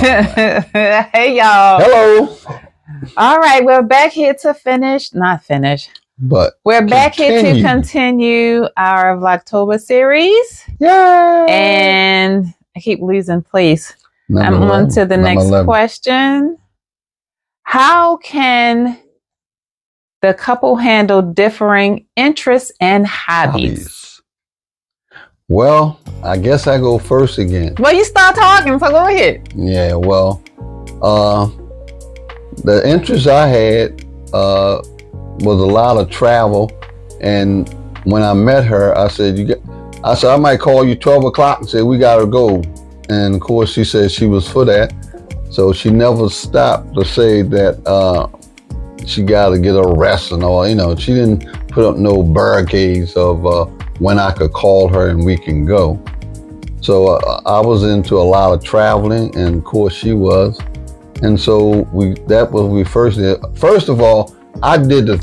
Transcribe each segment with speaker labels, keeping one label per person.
Speaker 1: Hey, y'all.
Speaker 2: Hello.
Speaker 1: All right, we're back here to we're back here to continue our Vlogtober series.
Speaker 2: Yay!
Speaker 1: And I keep losing place. I'm on to the next question. How can the couple handle differing interests and hobbies?
Speaker 2: Well, I guess I go first again.
Speaker 1: Well, you start talking, so go ahead.
Speaker 2: Yeah, well, the interest I had was a lot of travel, and when I met her, I said, I might call you 12 o'clock and say we gotta go, and of course she said she was for that, so she never stopped to say that she got to get a rest and all. You know, she didn't put up no barricades of when I could call her and we can go. So I was into a lot of traveling, and of course she was. And so that was we first did. First of all, I did the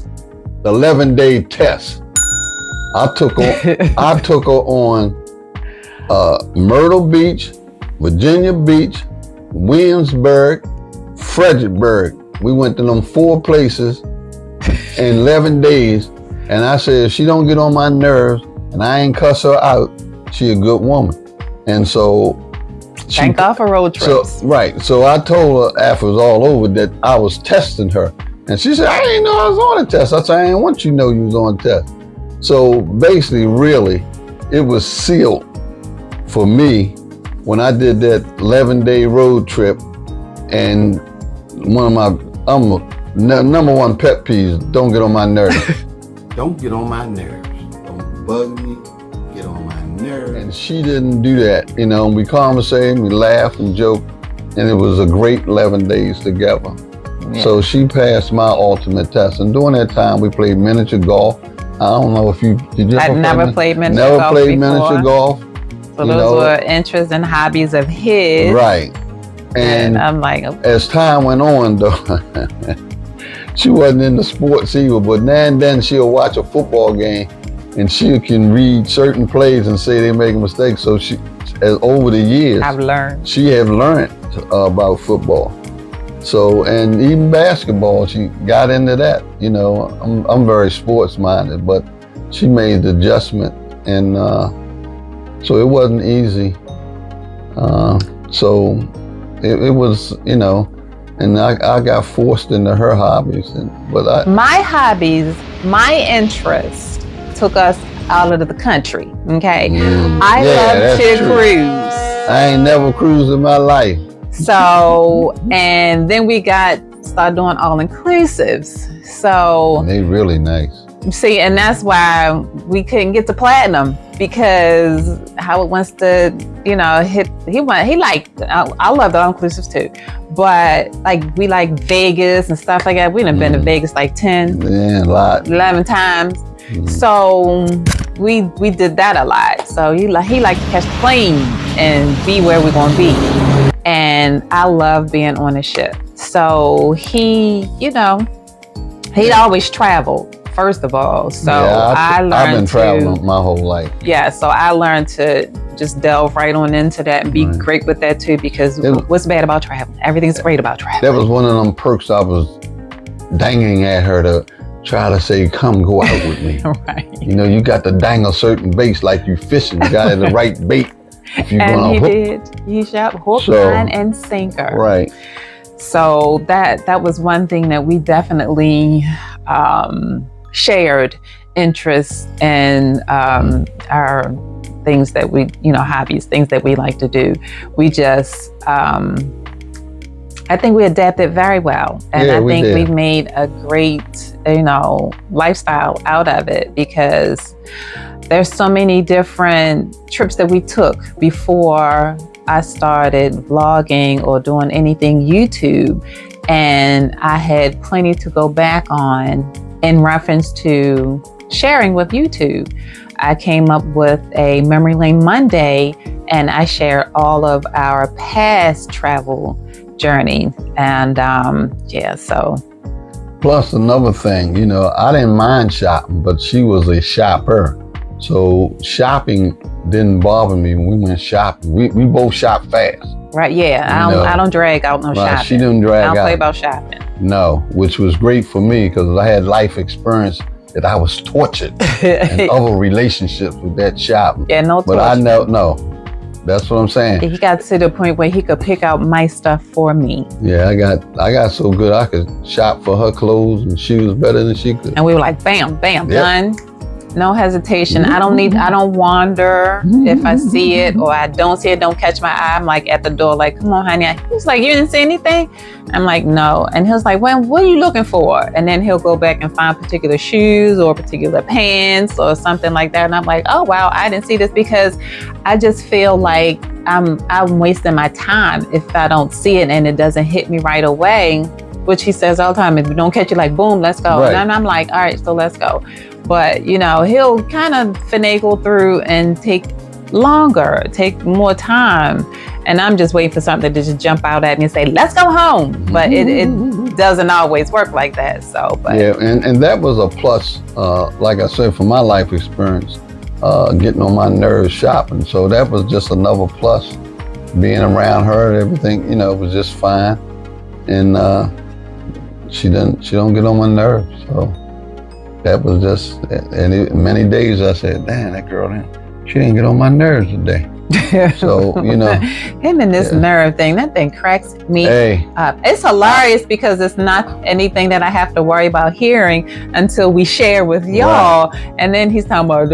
Speaker 2: 11-day test. I took her on Myrtle Beach, Virginia Beach, Williamsburg, Fredericksburg. We went to them 4 places in 11 days. And I said, if she don't get on my nerves and I ain't cuss her out, she a good woman. And so
Speaker 1: thank God for road trips.
Speaker 2: So I told her after it was all over that I was testing her. And she said, I didn't know I was on a test. I said, I didn't want you to know you was on a test. So basically, really, it was sealed for me when I did that 11-day road trip. And one of my number one pet peeves, don't get on my nerves.
Speaker 3: Don't get on my nerves. Don't bug me. Get on my nerves.
Speaker 2: And she didn't do that. You know, we conversated, we laughed and joked, and it was a great 11 days together. Yeah. So she passed my ultimate test. And during that time, we played miniature golf. I don't know if did you
Speaker 1: I'd never played miniature golf.
Speaker 2: Never played miniature golf.
Speaker 1: So those were interests and hobbies of his.
Speaker 2: Right. And
Speaker 1: I'm like, okay.
Speaker 2: As time went on, though, she wasn't into sports either, but now and then she'll watch a football game and she can read certain plays and say they make a mistake. So she, over the years, she have learned about football. So, and even basketball, she got into that. You know, I'm very sports minded, but she made the adjustment, and so it wasn't easy. So it was, you know, and I got forced into her hobbies.
Speaker 1: My hobbies, my interests took us out of the country, okay? I love to cruise.
Speaker 2: I ain't never cruised in my life.
Speaker 1: So, and then we started doing all-inclusives. So.
Speaker 2: And they really nice.
Speaker 1: See, and that's why we couldn't get to platinum, because Howard wants to, you know, he liked, I love the all-inclusives too, but like we like Vegas and stuff like that. We done been to Vegas like 11 times. So we did that a lot. So he liked to catch the plane and be where we're gonna be. And I love being on a ship. So he, you know, he'd always traveled. First of all, so I've been
Speaker 2: traveling my whole life.
Speaker 1: Yeah, so I learned to just delve right on into that and be great with that too, because what's bad about traveling? Everything's great about traveling.
Speaker 2: That was one of them perks I was dangling at her to try to say, come go out with me.
Speaker 1: Right.
Speaker 2: You know, you got to dangle certain baits like you fishing. You got the right bait. If you're
Speaker 1: and he did. He shot hook, line, and sinker.
Speaker 2: Right.
Speaker 1: So that was one thing that we definitely shared interests and our things that we, you know, hobbies, things that we like to do. We just, I think we adapted very well. And I think we made a great, you know, lifestyle out of it, because there's so many different trips that we took before I started vlogging or doing anything YouTube. And I had plenty to go back on in reference to sharing with YouTube. I came up with a Memory Lane Monday, and I shared all of our past travel journey. And so.
Speaker 2: Plus another thing, you know, I didn't mind shopping, but she was a shopper. So shopping didn't bother me when we went shopping. We both shop fast.
Speaker 1: Right, yeah. I don't drag out no shopping.
Speaker 2: She didn't drag out.
Speaker 1: I don't play about shopping.
Speaker 2: No, which was great for me because I had life experience that I was tortured in other relationships with that shopping.
Speaker 1: Yeah, no torture.
Speaker 2: But I know, no, that's what I'm saying.
Speaker 1: He got to the point where he could pick out my stuff for me.
Speaker 2: Yeah, I got so good I could shop for her clothes and she was better than she could.
Speaker 1: And we were like, bam, bam, done. No hesitation. I don't wander. If I see it or I don't see it, don't catch my eye. I'm like at the door, like, come on, honey. He's like, you didn't see anything? I'm like, no. And he was like, well, what are you looking for? And then he'll go back and find particular shoes or particular pants or something like that. And I'm like, oh, wow, I didn't see this, because I just feel like I'm wasting my time if I don't see it and it doesn't hit me right away, which he says all the time. If you don't catch it, like, boom, let's go.
Speaker 2: Right.
Speaker 1: And I'm like, all right, so let's go. But, you know, he'll kind of finagle through and take longer, take more time. And I'm just waiting for something to just jump out at me and say, let's go home. But it doesn't always work like that. So, but.
Speaker 2: Yeah, and that was a plus, like I said, for my life experience, getting on my nerves shopping. So that was just another plus. Being around her and everything, you know, was just fine. And she don't get on my nerves. So that was just, and many days I said, damn, that girl, she didn't get on my nerves today. So, you know.
Speaker 1: Him and this nerve thing, that thing cracks me up. It's hilarious because it's not anything that I have to worry about hearing until we share with y'all. Right. And then he's talking about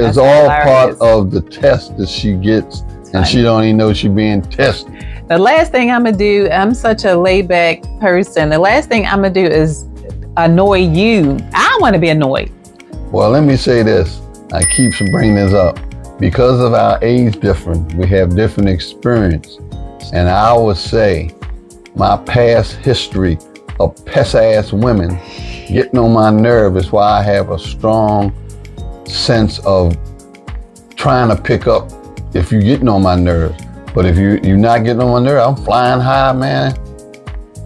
Speaker 2: it's all part of the test that she gets, and she don't even know she's being tested.
Speaker 1: The last thing I'm gonna do, I'm such a laid back person. The last thing I'm gonna do is annoy you. I don't want to be annoyed.
Speaker 2: Well, let me say this. I keep bringing this up. Because of our age difference, we have different experience. And I would say my past history of pest-ass women getting on my nerve is why I have a strong sense of trying to pick up if you're getting on my nerves. But if you're not getting on my nerve, I'm flying high, man.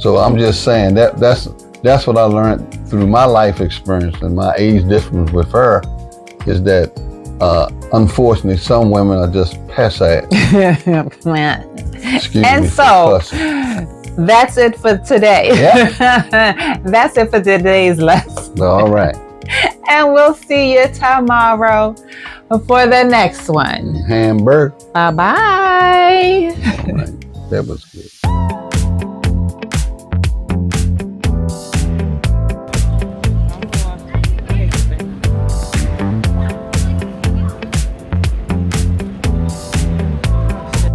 Speaker 2: So I'm just saying that's what I learned through my life experience and my age difference with her, is that unfortunately some women are just pest-ass.
Speaker 1: And so that's it for today. Yeah. That's it for today's lesson.
Speaker 2: All right.
Speaker 1: And we'll see you tomorrow for the next one.
Speaker 2: Hamburg.
Speaker 1: Bye-bye.
Speaker 2: All right. That was good.